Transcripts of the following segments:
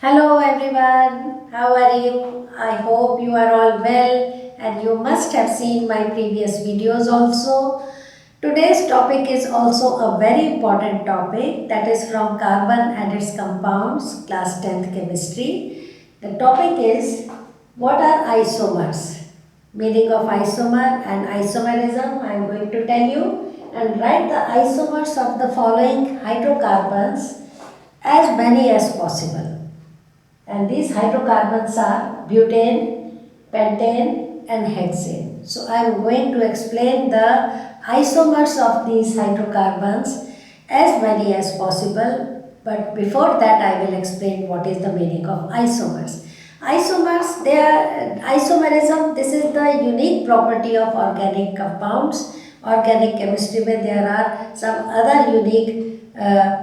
Hello everyone, how are you? I hope you are all well and you must have seen my previous videos also. Today's topic is also a very important topic, that is from carbon and its compounds, class 10th chemistry. The topic is what are isomers? Meaning of isomer and isomerism I am going to tell you, and write the isomers of the following hydrocarbons as many as possible. And these hydrocarbons are butane, pentane and hexane. So I am going to explain the isomers of these hydrocarbons as many as possible, but before that I will explain what is the meaning of isomers. Isomers, they are isomerism. This is the unique property of organic compounds. Organic chemistry where there are some other unique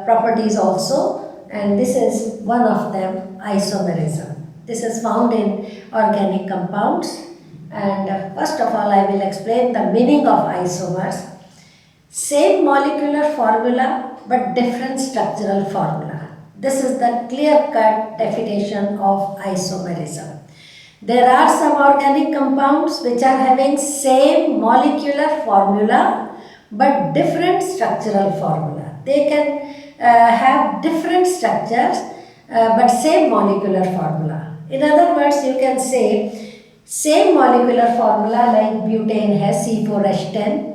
properties also, and this is one of them, isomerism. This is found in organic compounds, and first of all I will explain the meaning of isomers. Same molecular formula but different structural formula. This is the clear-cut definition of isomerism. There are some organic compounds which are having same molecular formula but different structural formula. They can have different structures but same molecular formula. In other words, you can say same molecular formula like butane has C4H10.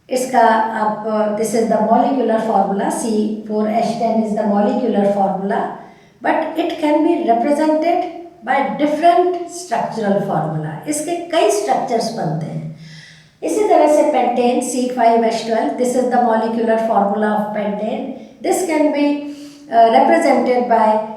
इसका आप this is the molecular formula, C4H10 is the molecular formula, but it can be represented by different structural formula. इसके कई structures बनते हैं. इसी तरह से pentane C5H12, this is the molecular formula of pentane. This can be represented by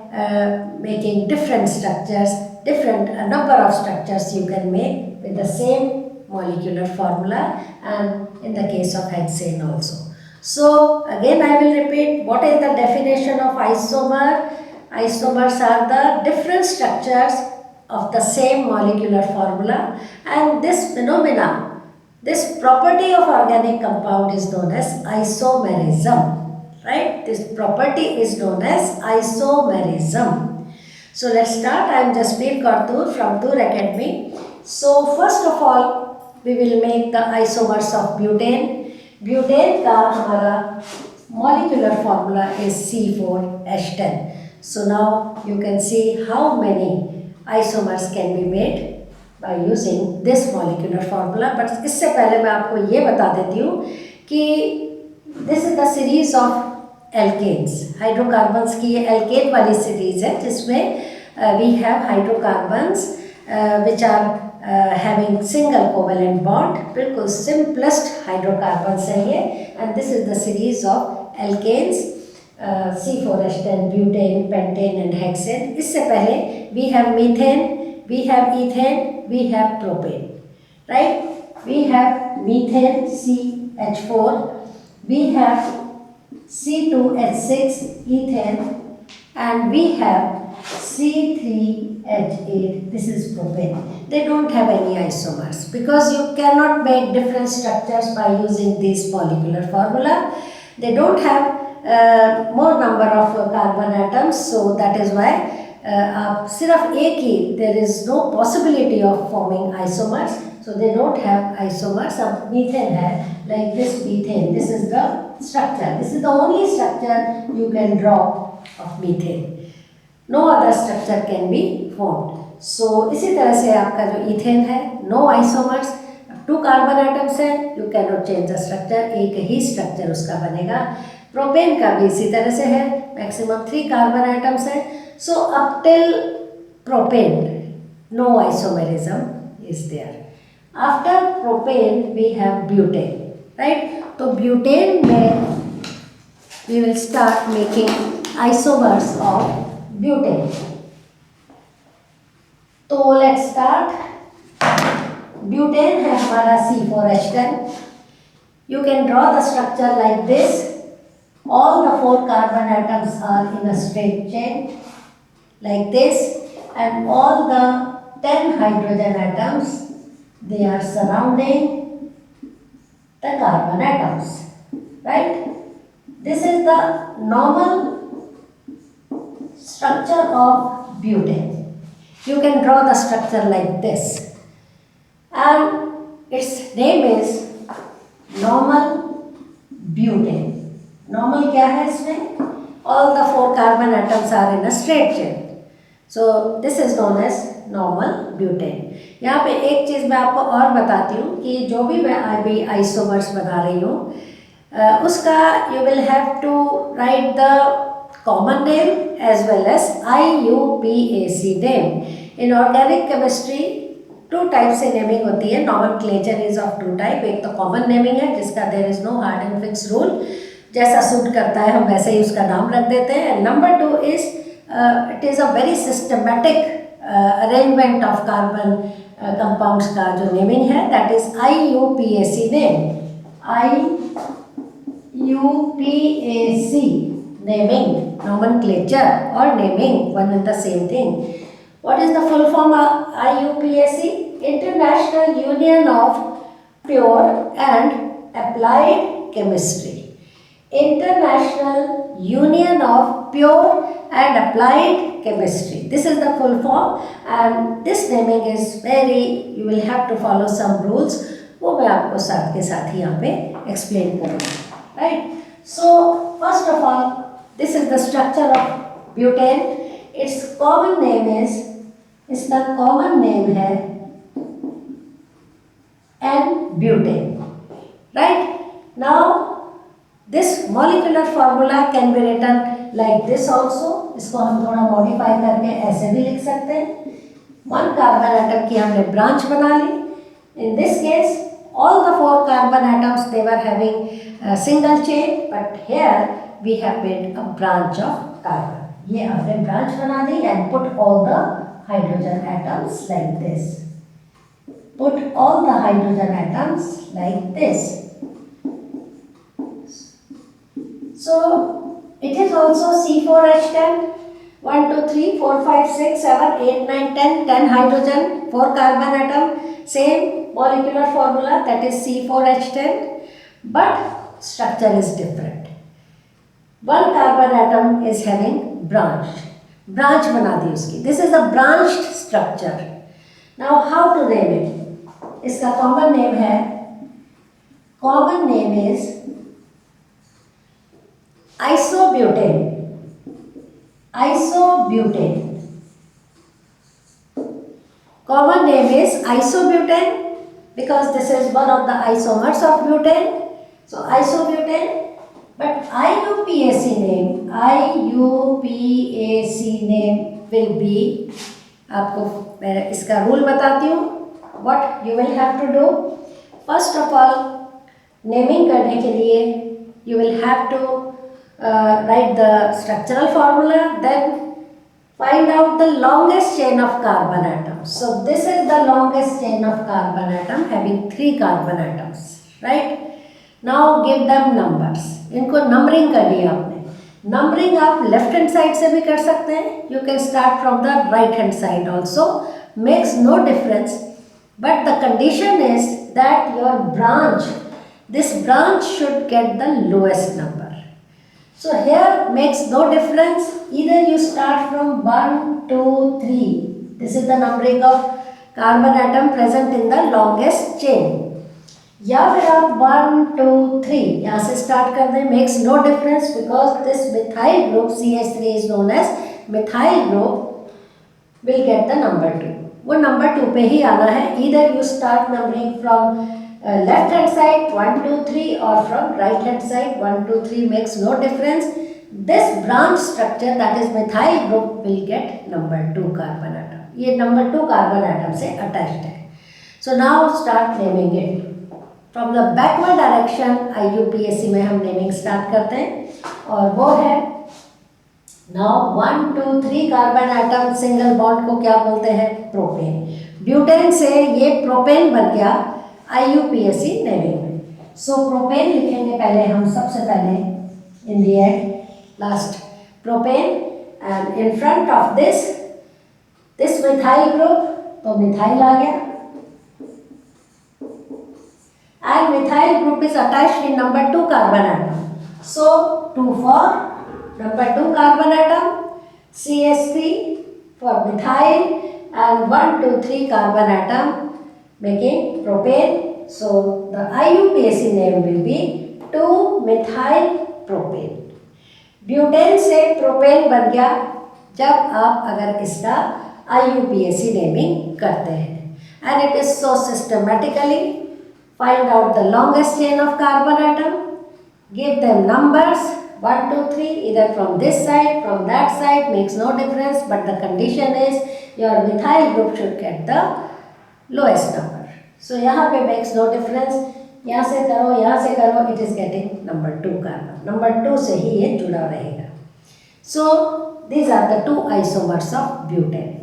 making different structures, different number of structures you can make with the same molecular formula, and in the case of hexane also. So again I will repeat, what is the definition of isomer? Isomers are the different structures of the same molecular formula, and this phenomena, this property of organic compound is known as isomerism, right? This property is known as isomerism. So let's start. I am Jaspreet Kaur from Tur Academy. So first of all, we will make the isomers of butane. Butane का हमारा molecular formula is C4H10. So now you can see how many isomers can be made by using this molecular formula. But इससे पहले मैं आपको ये बता देती हूँ कि this is the series of alkanes. Hydrocarbons की ये alkane वाली series है जिसमें we have hydrocarbons which are having single covalent bond, बिल्कुल simplest hydrocarbons है ये, and this is the series of alkanes, C4H10, butane, pentane and hexane. इससे पहले we have methane, we have ethane, we have propane, right? We have methane CH4, we have C2H6 ethane, and we have C3H8, this is propane. They don't have any isomers because you cannot make different structures by using this molecular formula. They don't have more number of carbon atoms, so that is why आप सिर्फ एक ही, there is no possibility of forming isomers, so they don't have isomers. अब methane है, like this methane, this is the structure, this is the only structure you can draw of methane. No other structure can be formed. So इसी तरह से आपका जो ethane है, no isomers, 2 carbon atoms है, you cannot change the structure, एक ही structure उसका बनेगा. Propane का भी इसी तरह से है, maximum 3 carbon atoms है. So up till propane, no isomerism is there. After propane we have butane, right? तो butane में we will start making isomers of butane. तो let's start. Butane है हमारा C4H10. You can draw the structure like this. All the 4 carbon atoms are in a straight chain like this, and all the 10 hydrogen atoms, they are surrounding the carbon atoms, right? This is the normal structure of butane. You can draw the structure like this, and its name is normal butane. Normal क्या है इसमें? All the 4 carbon atoms are in a straight chain. So this is known as normal butane. यहाँ पे एक चीज़ मैं आपको और बताती हूँ कि जो भी मैं अभी आइसोमर्स बना रही हूँ उसका you will have to write the common name as well as IUPAC name. In organic chemistry 2 type से नेमिंग होती है. Nomenclature is of 2 type. एक तो कॉमन नेमिंग है जिसका there is no hard and fix rule, जैसा suit करता है हम वैसे ही उसका नाम रख देते हैं. And number 2 is it is a very systematic arrangement of carbon compounds का जो नेमिंग है that is IUPAC name. IUPAC naming, nomenclature or naming, one and the same thing. What is the full form of IUPAC? International Union of Pure and Applied Chemistry. International Union of Pure and Applied Chemistry. This is the full form, and this naming is very, you will have to follow some rules. वो मैं आपको साथ के साथ ही यहाँ पे explain करूँगी. Right? So first of all, this is the structure of butane. Its common name is, इसका common name है N-butane. Right? Now this molecular formula can be written like this also. इसको हम थोड़ा modify करके ऐसे भी लिख सकते हैं. 1 carbon atom की हमने branch बना ली. In this case, all the 4 carbon atoms they were having a single chain, but here we have made a branch of carbon. ये हमने branch बना दी and put all the hydrogen atoms like this. Put all the hydrogen atoms like this. So it is also C4H10. 1, 2, 3, 4, 5, 6, 7, 8, 9, 10. 10 hydrogen, 4 carbon atom. Same molecular formula, that is C4H10. But structure is different. 1 carbon atom is having branch. Branch बना दी उसकी. This is a branched structure. Now how to name it? इसका common name है. Common name is isobutane. Isobutane. Common name is isobutane because this is one of the isomers of butane. So isobutane. But IUPAC name will be, आपको मैं इसका rule बताती हूँ. What you will have to do? First of all, naming करने के लिए you will have to write the structural formula, then find out the longest chain of carbon atoms. So this is the longest chain of carbon atom having 3 carbon atoms, right? Now give them numbers. इनको numbering करनी है आपने. Numbering आप left hand side से भी कर सकते हैं. You can start from the right hand side also, makes no difference. But the condition is that your branch, this branch should get the lowest number. So here makes no difference. Either you start from 1, 2, 3. This is the numbering of carbon atom present in the longest chain. या फिर आप 1, 2, 3 यहाँ से start कर दें. Makes no difference because this methyl group CH3 is known as methyl group will get the number 2. वो number 2 पे ही आना है. Either you start numbering from left hand side 1, 2, 3 or from right hand side 1, 2, 3 makes no difference. This branch structure that is methyl group will get number 2 carbon atom. ये number 2 carbon atom से attached है. So now start naming it. From the backward direction IUPAC में हम naming start करते हैं और वो है now 1, 2, 3 carbon atom single bond को क्या बोलते हैं? प्रोपेन. ब्यूटेन से ये प्रोपेन बन गया IUPAC नेमिंग में. सो प्रोपेन लिखेंगे पहले हम, सबसे पहले in the end last propane, and in front of this methyl group, तो मिथाइल आ गया. And methyl group is attached in number 2 carbon atom. So 2 for number 2 carbon atom. CH3 for methyl and 1, 2, 3 carbon atom making propane. So the IUPAC name will be 2-methyl propane. Butane से propane बन गया जब आप अगर इसका IUPAC naming करते हैं. And it is so systematically find out the longest chain of carbon atom, give them numbers 1, 2, 3 either from this side, from that side, makes no difference, but the condition is your methyl group should get the lowest number. So यहाँ पे makes no difference, यहाँ से करो यहाँ से करो, it is getting number 2 carbon. Number 2 से ही ये जुड़ा रहेगा. So these are the 2 isomers of butane.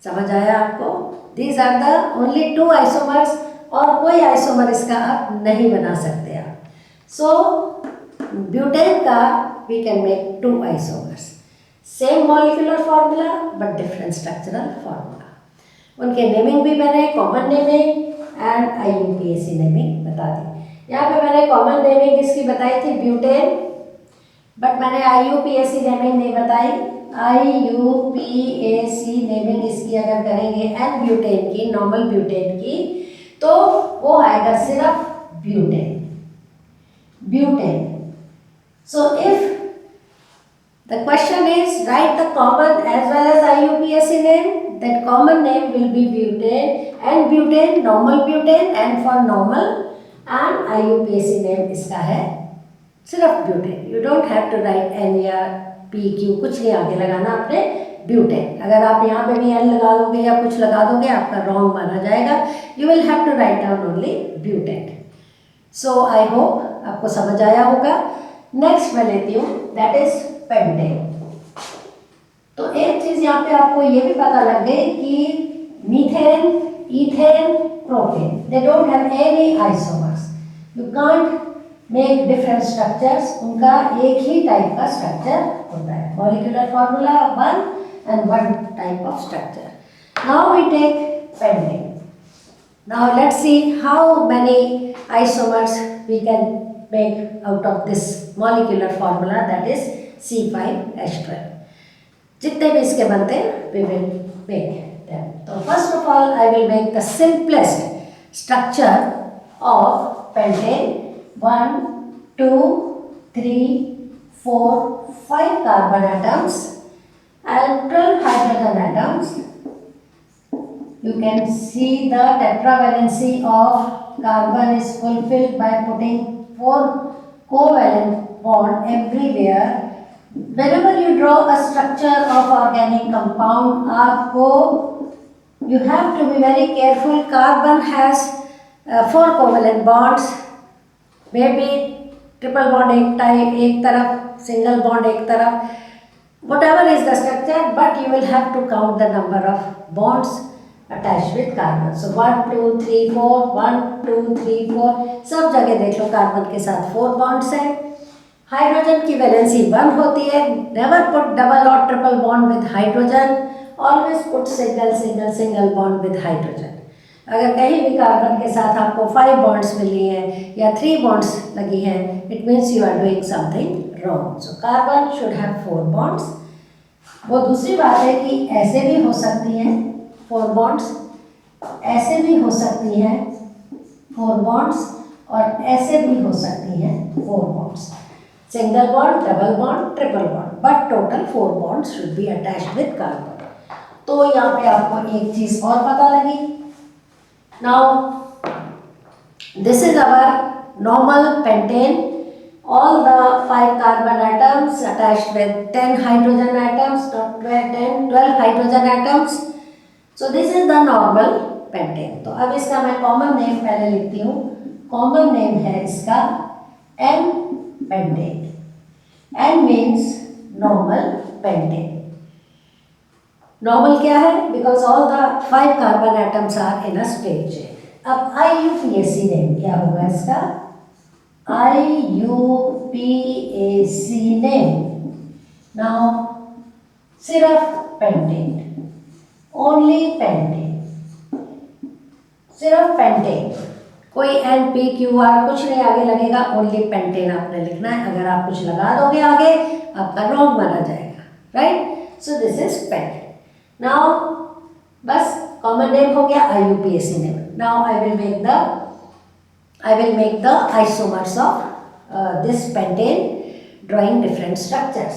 समझ आया आपको? These are the only 2 isomers और कोई आइसोमर इसका आप नहीं बना सकते आप. So ब्यूटेन का we can make 2 isomers. Same molecular formula but different structural formula. उनके नेमिंग भी मैंने common naming and IUPAC naming बता दी. यहाँ पे मैंने कॉमन नेमिंग इसकी बताई थी ब्यूटेन, बट मैंने IUPAC नेमिंग नहीं बताई. IUPAC नेमिंग इसकी अगर करेंगे एन ब्यूटेन की, नॉर्मल ब्यूटेन की, तो वो आएगा सिर्फ butane. Butane. So if the question is write the common as well as IUPAC name, that common name will be butane and butane, normal butane and for normal, and IUPAC name इसका है सिर्फ butane. You don't have to write N या P, Q, कुछ नहीं आगे लगाना आपने butane. अगर आप यहाँ पे भी N लगा दोगे या कुछ लगा दोगे आपका wrong माना जाएगा. You will have to write down only butane. So I hope आपको समझ आया होगा. नेक्स्ट मैं लेती हूँ दैट इज पेंटेन. तो एक चीज यहाँ पे आपको ये भी पता लग गई कि methane, ethane, propane they don't have any isomers. You can't make different structures. उनका एक ही टाइप का स्ट्रक्चर होता है. Molecular formula 1 and 1 type of structure. Now we take pentane. Now let's see how many isomers we can make out of this molecular formula that is C5H12. जितने भी इसके बनते हैं we will make them. तो first of all I will make the simplest structure of pentane. 1, 2, 3, 4, 5 carbon atoms and 12 hydrogen atoms. You can see the tetravalency of carbon is fulfilled by putting 4 covalent bond everywhere. Whenever you draw a structure of organic compound, आपको you have to be very careful. Carbon has 4 covalent bonds, maybe triple bond एक तरफ, single bond एक तरफ, whatever is the structure, but you will have to count the number of bonds attached with carbon. So 1, 2, 3, 4, 1, 2, 3, 4, सब जगह देख low carbon के साथ 4 bonds हैं. हाइड्रोजन की वैलेंसी 1 होती है. नेवर पुट डबल और triple bond with hydrogen, always put single single single bond with hydrogen. अगर कहीं भी कार्बन के साथ आपको 5 बॉन्ड्स मिली हैं या 3 बॉन्ड्स लगी हैं, it means you are doing something wrong. So carbon should have 4 bonds. वो दूसरी बात है कि ऐसे भी हो सकती हैं 4 बॉन्ड्स, ऐसे भी हो सकती हैं 4 बॉन्ड्स और ऐसे भी हो सकती हैं 4 bonds. Single bond, double bond, triple bond, but total 4 bonds should be attached with carbon. तो यहाँ पे आपको एक चीज और पता लगी. Now this is our normal pentane. All the 5 carbon atoms attached with 10 hydrogen atoms, not 10, 12 hydrogen atoms. So this is the normal pentane. तो अब इसका मैं कॉमन नेम पहले लिखती हूँ. कॉमन नेम है इसका N pentane. N means normal pentane. Normal क्या है? Because all the 5 carbon atoms are in a straight chain. अब IUPAC नेम क्या होगा इसका? IUPAC name. Now सिर्फ pentane, only pentane, सिर्फ pentane. कोई NPQR कुछ नहीं आगे लगेगा, only pentane आपने लिखना है. अगर आप कुछ लगा दोगे आगे आपका रॉन्ग माना जाएगा, right. So this is pentane. Now बस कॉमन नेम हो गया, IUPAC name. Now I will make the isomers of this pentane, drawing different structures.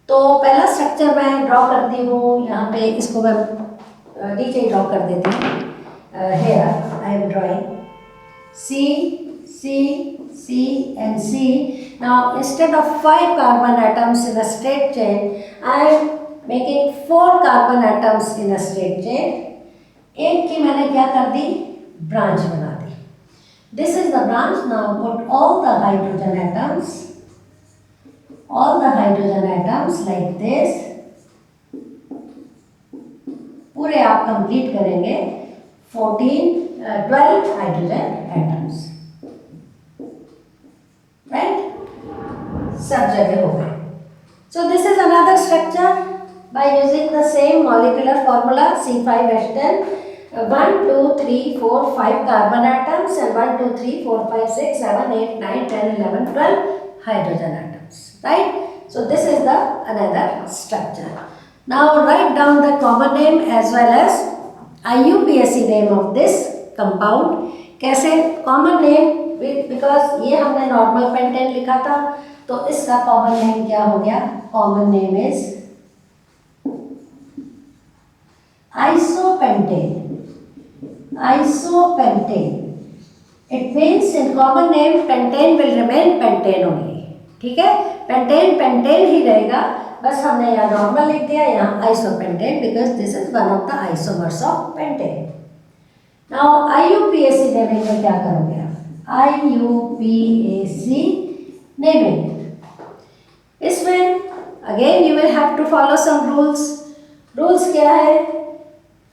तो पहला स्ट्रक्चर मैं ड्रॉ करती हूँ यहाँ पे, इसको मैं नीचे ड्रॉ कर देती हूँ. Here I am drawing C, C, C and C. Now instead of 5 carbon atoms in a straight chain, I am making 4 carbon atoms in a straight chain. एक की मैंने क्या कर दी, ब्रांच बना दी. This is the branch. Now put all the hydrogen atoms like this. पूरे आप complete करेंगे 12 hydrogen atoms, right? सब जगह हो गए. So this is another structure by using the same molecular formula C5H10. 1, 2, 3, 4, 5 carbon atoms and 1, 2, 3, 4, 5, 6, 7, 8, 9, 10, 11, 12 hydrogen atoms, right? So this is the another structure. Now write down the common name as well as IUPAC name of this compound. कैसे common name, because ये हमने normal pentane लिखा था, तो इसका common name क्या हो गया, common name is isopentane. It means in common name pentane will remain pentane only. ठीक है, पेंटेन ही रहेगा, बस हमने यहाँ नॉर्मल लिख दिया, यहाँ isopentane, because this is one of the isomers of pentane. Now IUPAC naming में क्या करोगे आप, IUPAC नेमिंग, इसमें again you will have to follow some rules क्या है,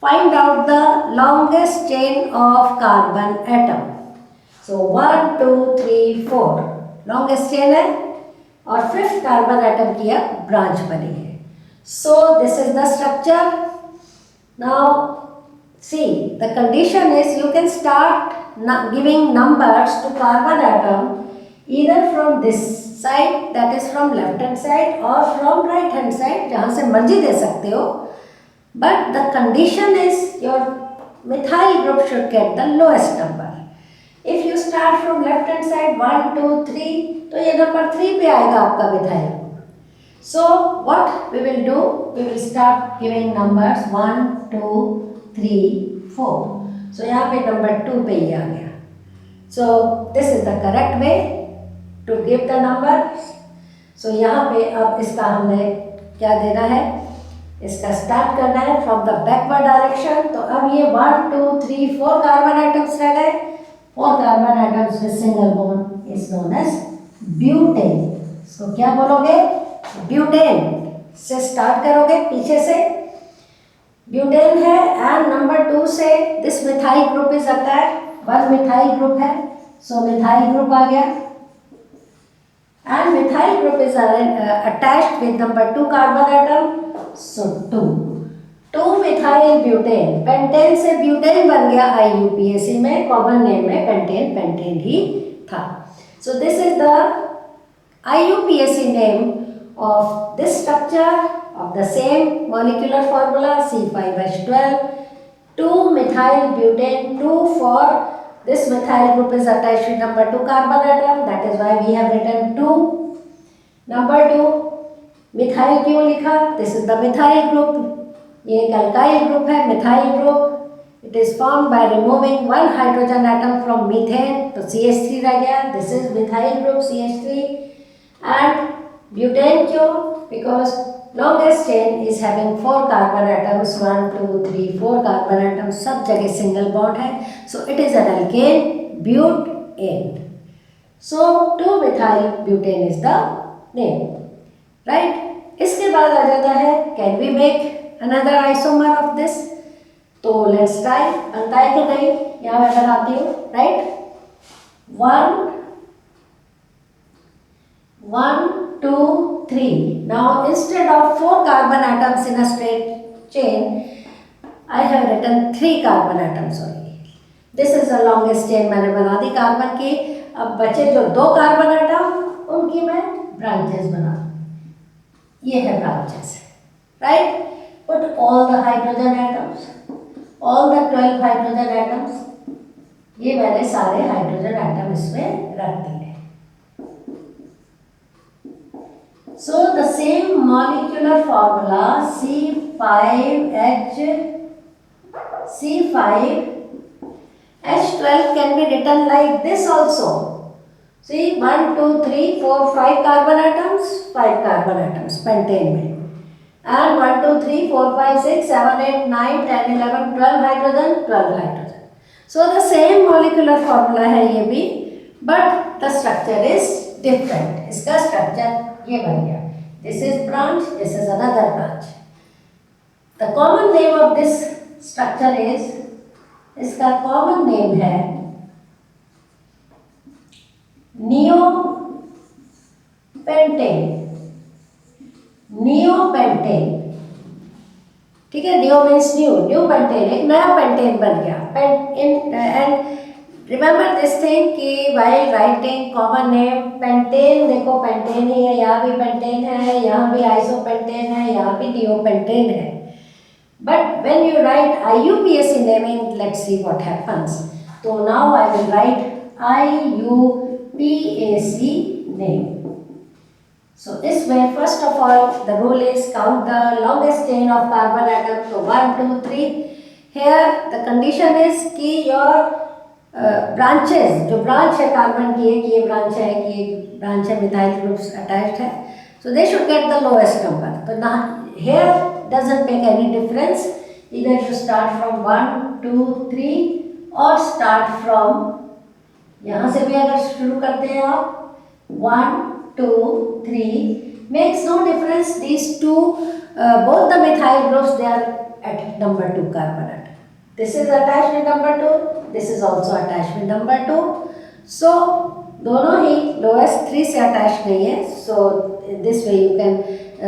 find out the longest chain of carbon atom. So 1, 2, 3, 4 longest chain है, और 5th carbon atom की अब ब्रांच बनी है. सो this is the structure. Now see, the condition is you can start giving numbers to carbon atom either from this side, that is from left hand side, or from right hand side, जहाँ से मर्जी दे सकते हो. But the condition is your methyl group should get the lowest number. If you start from left hand side 1, 2, 3, तो ये number 3 पे आएगा आपका methyl. So what we will do, we will start giving numbers 1, 2, 3, 4. So यहाँ पे number 2 पे ही आ गया. So this is the correct way to give the number. So यहाँ पे अब इसका हमने क्या देना है, इसका स्टार्ट करना है फ्रॉम द बैकवर्ड डायरेक्शन. तो अब ये 1, 2, 3, 4 कार्बन एटम्स रह गए. 4 carbon atoms with single bond is known as butane. इसको क्या बोलोगे, ब्यूटेन से स्टार्ट करोगे पीछे से, ब्यूटेन है, एंड नंबर 2 से this methyl group is attached. 1 methyl group है, सो मिथाइल ग्रुप आ गया, and methyl group is attached with number 2 carbon atom. So 2 methyl butane, pentane से ब्यूटेन बन गया IUPAC में, कॉमन नेम में पेंटेन ही था. सो this is the IUPAC name of this structure of the same molecular formula C5H12. 2 methyl butane, 2 for this methyl group is attached to number 2 carbon atom, that is why we have written 2. Number 2 methyl क्यों लिखा, this is the methyl group, ये एक alkyl group है, methyl group. It is formed by removing 1 hydrogen atom from methane, तो CH3 रह गया, this is methyl group CH3. And butane क्यों, because longest chain is having 4 carbon atoms, 1, 2, 3, 4 carbon atoms, सब जगह single bond है, so it is an alkane, butane. So 2 methyl butane is the name, right? इसके बाद आ जाता है, can we make another isomer of this? तो let's try, बनता है कि नहीं, यहाँ मैं बनाती हूँ, right? 1, 2, 3. Now instead of 4 carbon atoms in a straight chain, I have written 3 carbon atoms only. This is the longest chain मैंने बना दी कार्बन की. अब बचे जो 2 कार्बन एटम, उनकी मैं ब्रांचेस बना दूँ. ये है branches, right? Put all the hydrogen atoms, all the 12 hydrogen atoms, ये मैंने सारे हाइड्रोजन एटम इसमें रख दिए। So the same molecular formula C5H12 can be written like this also. See 1, 2, 3, 4, 5 carbon atoms, 5 carbon atoms pentane में, and 1, 2, 3, 4, 5, 6, 7, 8, 9, 10, 11, 12 hydrogen, 12 hydrogen. So the same molecular formula है ये भी, but the structure is different. इसका structure ये बन गया. This is branch, this is another branch. The common name of this structure is, इसका common name है neopentane. neopentane, ठीक है, neo means new pentane, एक नया pentane बन गया। and remember this thing कि while writing common name pentane, देखो pentane ही है, यहाँ भी pentane है, यहाँ भी isopentane है, यहाँ भी neopentane है। But when you write IUPAC naming, let's see what happens. So now I will write IUPAC name. So this way, first of all, the rule is count the longest chain of carbon atom. So 1, 2, 3. Here the condition is कि your branches, जो branch है carbon की, एक ये branch है, एक ये branch है, methyl groups attached है, so they should get the lowest number. So now here doesn't make any difference, either you start from 1, 2, 3 or start from, यहाँ से भी अगर शुरू करते हैं आप 1, 2, 3, makes no difference. These two, both the methyl groups, they are at number 2 carbon atom. This is attached with number 2, this is also attached with number 2. So दोनों ही lowest 3 से attached नहीं है. So this way you can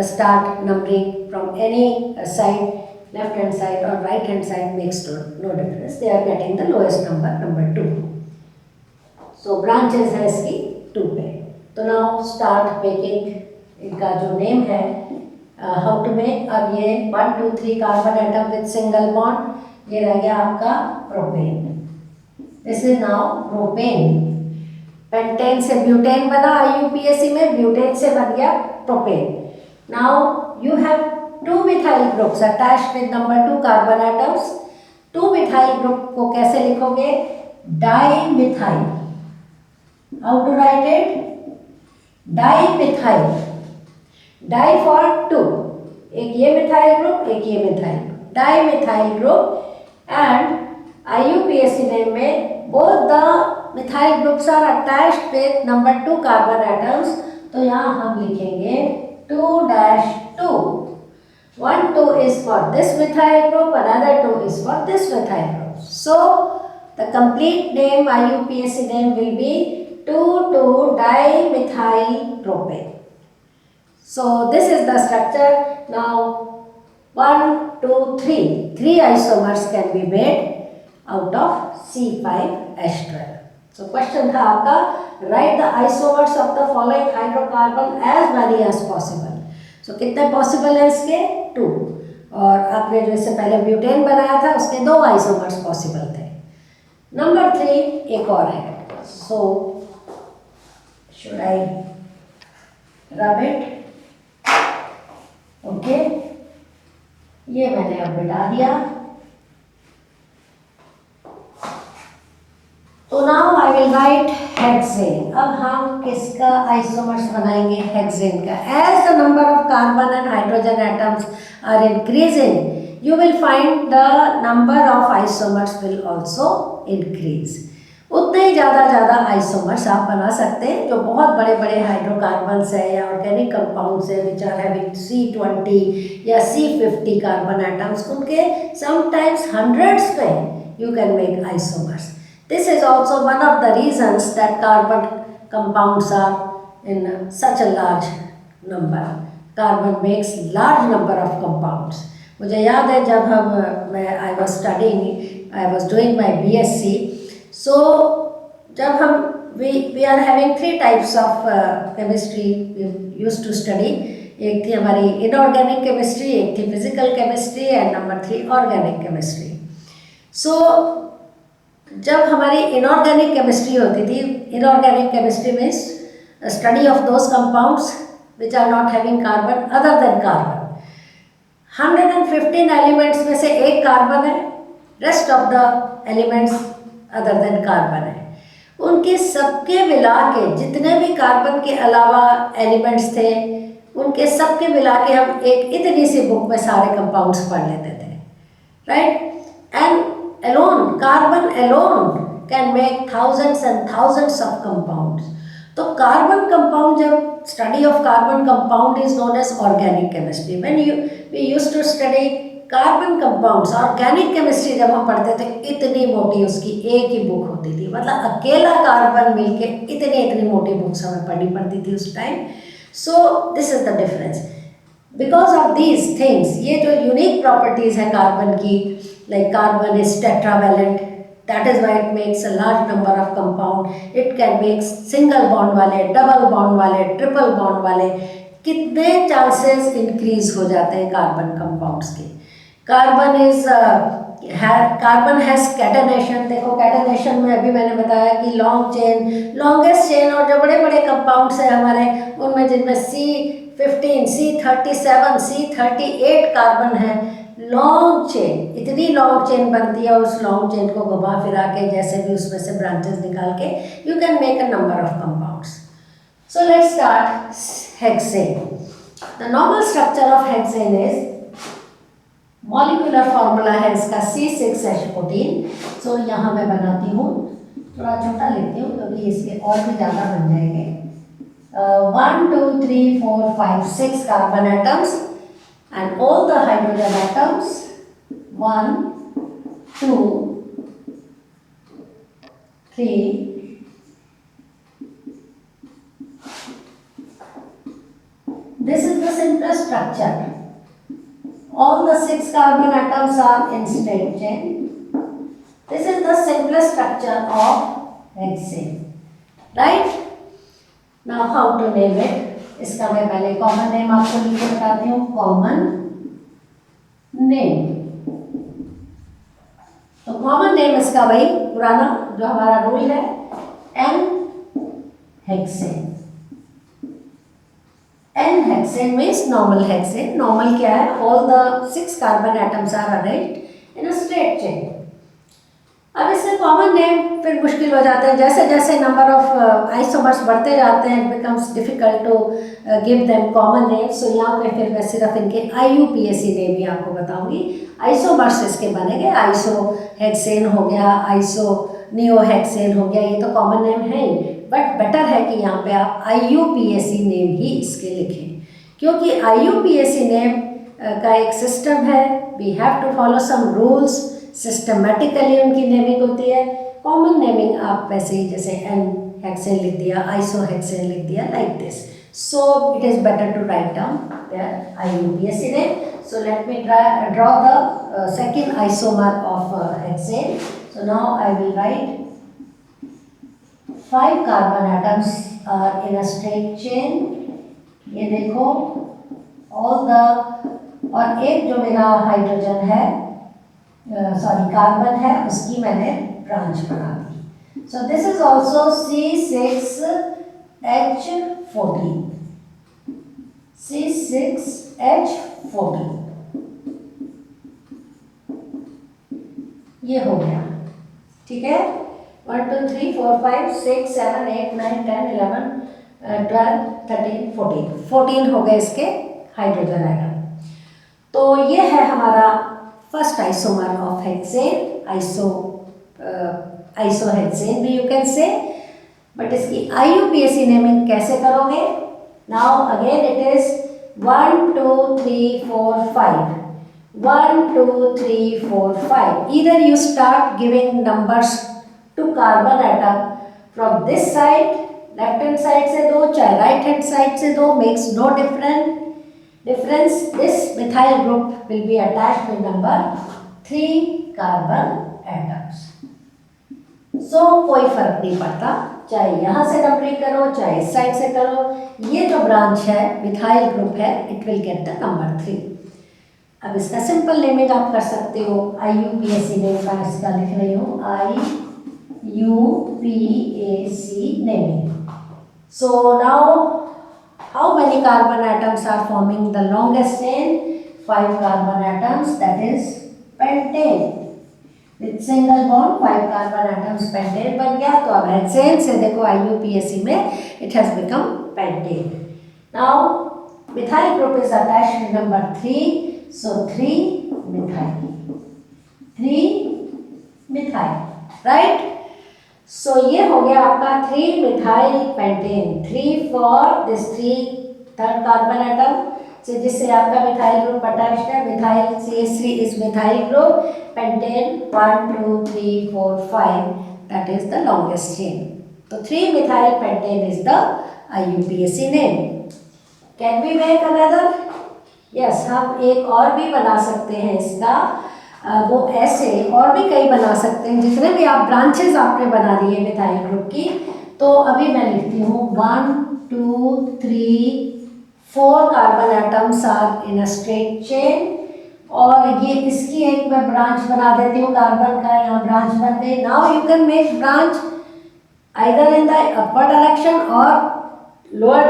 start numbering from any side, left hand side or right hand side, makes no difference. They are getting the lowest number, number 2. So branches है इसकी 2 पे. तो now start making इनका जो name है, how to make. अब ये 1, 2, 3 carbon atom with single bond, ये रह गया आपका propane. This is now propane. Pentane से ब्यूटेन बना IUPAC में, ब्यूटेन से बन गया propane. Now you have 2 methyl groups attached with number 2 carbon atoms. 2 methyl group को कैसे लिखोगे? Dimethyl. How to write it? Dimethyl. Di for 2, एक ये मिथाइल ग्रुप, एक ये methyl group, dimethyl group. And IUPAC name में both the methyl groups are attached with number 2 carbon atoms. तो यहाँ हम लिखेंगे 2-2. 1, 2 is for this methyl group, another 2 is for this methyl group. So the complete name, IUPAC name will be 2,2-dimethyl-propane. So this is the structure. Now 1, 2, 3. 3 isomers can be made out of C5H12. So question था आपका, write the isomers of the following hydrocarbon as many as possible. So कितने possible है इसके? 2. और आपने जो इससे पहले ब्यूटेन बनाया था उसके 2 isomers possible थे. नंबर 3 एक और है. So should I rub it? Okay. ये मैंने अब मिटा दिया. तो now I will write hexane. अब हम किसका आइसोमर्स बनाएंगे? हेक्सेन का. As the number of carbon and hydrogen atoms are increasing, you will find the number of isomers will also increase. उतने ही ज़्यादा आइसोमर्स आप बना सकते हैं. जो बहुत बड़े बड़े हाइड्रोकार्बन्स है या ऑर्गेनिक कंपाउंड्स है विच आर हैविंग C20 या C50 कार्बन एटम्स, उनके समटाइम्स हंड्रेड्स में you can make isomers. This is also one of the reasons that carbon compounds are in such a large number. Carbon makes large number of compounds. मुझे याद है जब I was studying, I was doing my BSc. So जब हम we are having 3 types of chemistry we used to study. एक थी हमारी inorganic chemistry, एक थी physical chemistry and number 3 organic chemistry. So जब हमारी इनऑर्गेनिक केमिस्ट्री होती थी, inorganic chemistry means study of those compounds which are not having carbon other than carbon. 115 elements में से एक कार्बन है, rest of the elements other than carbon है। उनके सबके मिला के जितने भी कार्बन के अलावा एलिमेंट्स थे, उनके सबके मिला के हम एक इतनी सी बुक में सारे कंपाउंड्स पढ़ लेते थे, right. And alone carbon alone can make thousands and thousands of compounds. तो कार्बन कंपाउंड, जब study of carbon compound is known as organic chemistry. When we used to study carbon compounds, organic chemistry जब हम पढ़ते थे, इतनी मोटी उसकी एक ही बुक होती थी, मतलब अकेला कार्बन मिलके इतनी इतनी मोटी बुक्स हमें पढ़नी पड़ती थी उस time. So this is the difference. Because of these things, ये जो यूनिक प्रॉपर्टीज है कार्बन की, like carbon is tetravalent, that is why it makes a large number of compound. It can make single bond वाले, double bond वाले, triple bond वाले, कितने chances increase हो जाते हैं कार्बन कंपाउंड्स के। Carbon is carbon has catenation. देखो catenation में अभी मैंने बताया कि लॉन्ग चेन, लॉन्गेस्ट चेन, और जो बड़े बड़े कंपाउंड्स हैं हमारे, उनमें जिनमें C15, C37, C38 कार्बन है, लॉन्ग चेन, इतनी लॉन्ग चेन बनती है, उस लॉन्ग चेन को घुमा फिरा के जैसे भी उसमें से ब्रांचेस निकाल के you can make a number of compounds. So let's start hexane. The normal structure of hexane is, molecular formula है इसका C6H14। सो यहाँ मैं बनाती हूँ, थोड़ा छोटा लिखती हूँ क्योंकि इसके और भी ज़्यादा बन जाएंगे। 1 2 3 4 5 6 carbon atoms and all the hydrogen atoms, 1 2 3 this is the simplest structure. All the 6 carbon atoms are in straight chain. This is the simplest structure of hexane, right? Now how to name it? इसका मैं पहले common name आपको लिख के बताती हूँ। Common name, तो common name इसका वही पुराना जो हमारा रूल है, n hexane. N hexane means normal hexane. Normal क्या है? All the 6 carbon atoms are arranged in a straight chain. अब इससे कॉमन नेम फिर मुश्किल हो जाते हैं, जैसे जैसे नंबर ऑफ आइसोमर्स बढ़ते जाते हैं, it becomes difficult to give them common name. So यहाँ पे फिर मैं सिर्फ इनके IUPAC नेम ही आपको बताऊंगी। आइसोमर्स इसके बनेंगे, आइसो हेक्सेन हो गया, आइसो नियो हेक्सेन हो गया, ये तो कॉमन नेम है ही, बट बेटर है कि यहाँ पे आप IUPAC नेम ही इसके लिखें, क्योंकि IUPAC नेम का एक सिस्टम है। We have to follow some rules, systematically उनकी नेमिंग होती है। कॉमन नेमिंग आप वैसे ही जैसे एन हेक्सेन लिख दिया, आइसो हेक्सेन लिख दिया, like this. So it is better to write down their IUPAC name. So let me draw the second isomer of hexane. So now I will write 5 carbon atoms are in a straight chain. ये देखो all the, और एक जो मेरा hydrogen है, carbon है, उसकी मैंने ब्रांच बना दी। So this is also C6H14। C6H14 ये हो गया, ठीक है। 1 2 3 4 5 6 7 8 9 10 11 12 13 14 हो गए इसके हाइड्रोजन आइटम। तो ये है हमारा फर्स्ट आइसोमर ऑफ हेक्सेन, आइसोहेक्सेन भी यू कैन से, बट इसकी IUPAC नेमिंग कैसे करोगे? Now again it is 1 2 3 4 5, 1 2 3 4 5। Either you start giving numbers to carbon atom from this side, left hand side से दो, चाहे राइट हैंड साइड से दो, makes no difference. This methyl group will be attached with number 3 carbon atoms. So कोई फर्क नहीं पड़ता चाहे यहाँ से नंबरिंग करो चाहे इस साइड से करो, ये जो ब्रांच है मिथाइल ग्रुप है, it will get the number 3। अब इसका सिंपल नेमिंग आप कर सकते हो, IUPAC नेम का इसका लिख रही हूँ, IUPAC naming. So now how many carbon atoms are forming the longest chain? 5 carbon atoms, that is pentane. With single bond 5 carbon atoms pentane बन गया। तो अब हेक्सेन से देखो IUPAC में it has become pentane. Now methyl group is attached to number 3, so 3 methyl, right? So ये हो गया आपका 3 methyl pentane, 3 for this 3 third carbon atom, so जिससे आपका methyl group attached है, methyl CH3 is methyl group, pentane 1 2 3 4 5, that is the longest chain. तो 3 methyl pentane is the IUPAC name. Can we make another? Yes, हम एक और भी बना सकते हैं इसका, वो ऐसे और भी कई बना सकते हैं, जितने भी आप ब्रांचेस आपने बना दिए मिथाइल ग्रुप की। तो अभी मैं लिखती हूँ 1 2 3 4 carbon atoms are in a straight chain, और ये इसकी एक मैं ब्रांच बना देती हूँ कार्बन का, यहाँ ब्रांच बन गई। Now you can make branch either in the upper direction और लोअर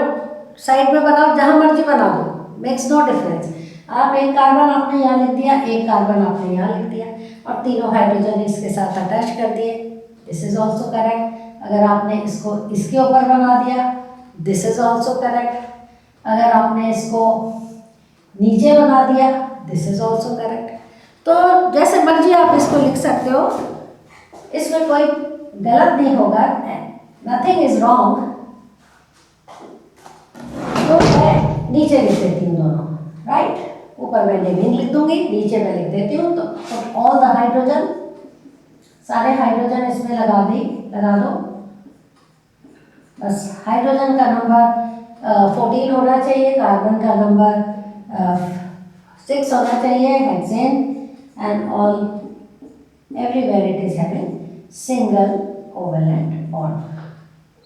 साइड में बनाओ, जहाँ मर्जी बना दो, मेक्स नो डिफरेंस। आप एक कार्बन आपने यहाँ लिख दिया, एक कार्बन आपने यहाँ लिख दिया, और तीनों हाइड्रोजन इसके साथ अटैच कर दिए, दिस इज ऑल्सो करेक्ट। अगर आपने इसको इसके ऊपर बना दिया, दिस इज ऑल्सो करेक्ट। अगर आपने इसको नीचे बना दिया, दिस इज ऑल्सो करेक्ट। तो जैसे मर्जी आप इसको लिख सकते हो, इसमें कोई गलत नहीं होगा, नथिंग इज रॉन्ग। तो मैं नीचे लिख देती हूँ दोनों, राइट? ऊपर मैं नेमिंग लिख दूंगी, नीचे मैं लिख देती हूँ। तो ऑल द हाइड्रोजन, सारे हाइड्रोजन इसमें लगा दो। बस हाइड्रोजन का नंबर 14 होना चाहिए, कार्बन का नंबर 6 होना चाहिए, hexane, and all everywhere it is having single covalent bond.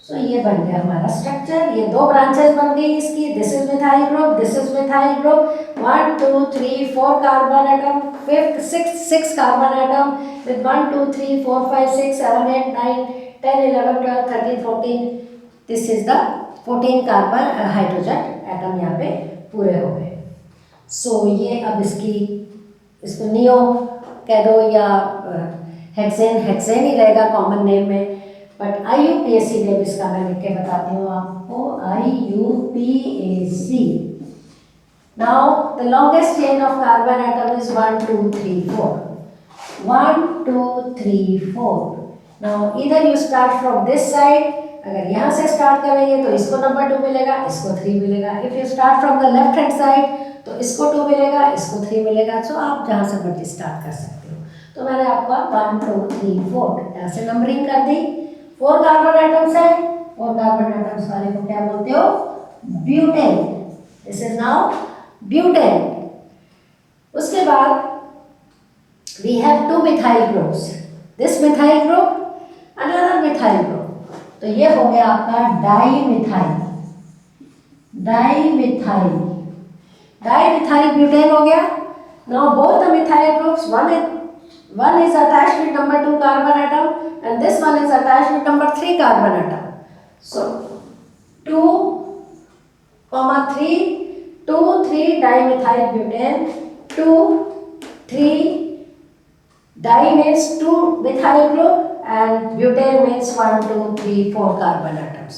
So ये बन गया हमारा स्ट्रक्चर। ये दो ब्रांचेस बन गई इसकी, this is methyl group, this is methyl group. 1 2 3 4 carbon atom, fifth 6 carbon atom with 1 2 3 4 5 6 7 8 9 10 11 12 13 14, this is the 14 carbon hydrogen atom यहाँ पे पूरे हो गए। सो ये अब इसको नियो कह दो या हेक्सेन ही रहेगा कॉमन नेम में, बट IUPAC नेम इसका मैं लिख के बताती हूँ आपको, IUPAC। Now the longest chain of carbon atom is 1 2 3 4, 1 2 3 4। Now इधर you start from this side, अगर यहाँ से स्टार्ट करेंगे तो इसको नंबर 2 मिलेगा, इसको 3 मिलेगा। If you start from the left hand side तो इसको 2 मिलेगा, इसको 3 मिलेगा। सो आप जहाँ से मर्जी स्टार्ट कर सकते हो। तो मैंने आपको 1 2 3 4 यहाँ से नंबरिंग कर दी। 4 कार्बन एटम्स है, 4 कार्बन एटम्स वाले को क्या बोलते हो? Butane. This is now butane. उसके बाद we have 2 methyl groups, this methyl group, another methyl group. तो ये हो गया आपका डाईमिथाइल ब्यूटेन हो गया। Now both the methyl groups, one is attached with number 2 carbon atom and this one is attached with number 3 carbon atom. So 2, 3, 2 3 dimethyl butane, 2 3 di means 2 methyl group and butane means 1 2 3 4 carbon atoms.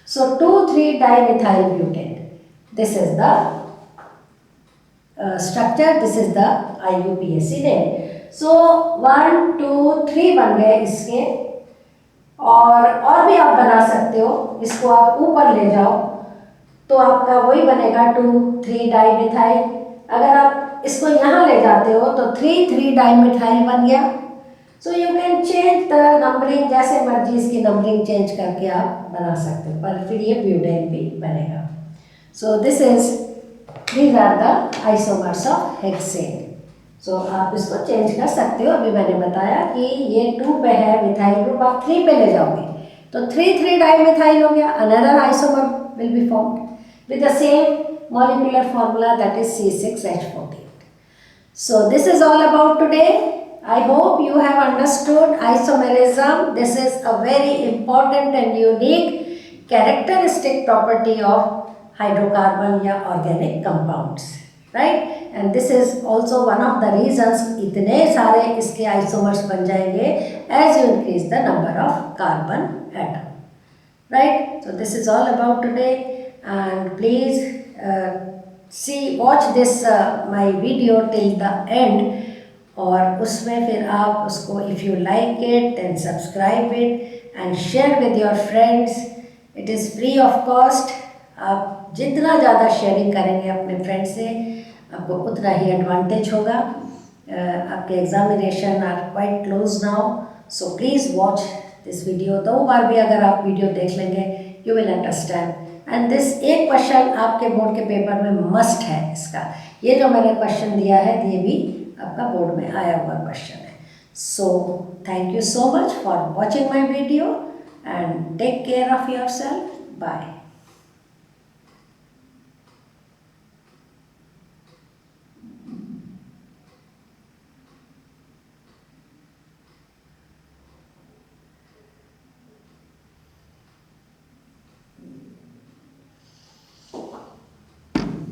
So 2 3 dimethyl butane. This is the structure, this is the IUPAC name. सो 1 2 3 बन गए इसके, और भी आप बना सकते हो। इसको आप ऊपर ले जाओ तो आपका वही बनेगा 2 3 डाईमिथाइल। अगर आप इसको यहाँ ले जाते हो तो 3 3 डाईमिथाइल बन गया। So you can change the numbering, जैसे मर्जी इसकी नंबरिंग चेंज करके आप बना सकते हो, पर फिर ये ब्यूटेन भी बनेगा। So these are the isomers of hexane. So आप इसको चेंज कर सकते हो। अभी मैंने बताया कि ये 2 पे है मिथाइल ग्रुप, आप 3 पे ले जाओगे तो 3 dimethyl हो गया, another isomer will be formed with the same molecular formula, that is C6H48. So this is all about today. I hope you have understood isomerism. This is a very important and unique characteristic property of hydrocarbon या organic compounds, right? And this is also one of the reasons इतने सारे इसके isomers बन जाएंगे as you increase the number of carbon atom, right? So this is all about today, and please watch this my video till the end, और उसमें फिर आप उसको if you like it then subscribe it and share with your friends. It is free of cost. आप जितना ज़्यादा sharing करेंगे अपने फ्रेंड से आपको उतना ही एडवांटेज होगा. आपके examination are quite close now, so please watch this video. 2 बार भी अगर आप वीडियो देख लेंगे you will understand. And this एक क्वेश्चन आपके बोर्ड के पेपर में मस्ट है इसका. ये जो मैंने क्वेश्चन दिया है ये भी आपका बोर्ड में आया हुआ क्वेश्चन है. So thank you so much for watching my video and take care of yourself. Bye.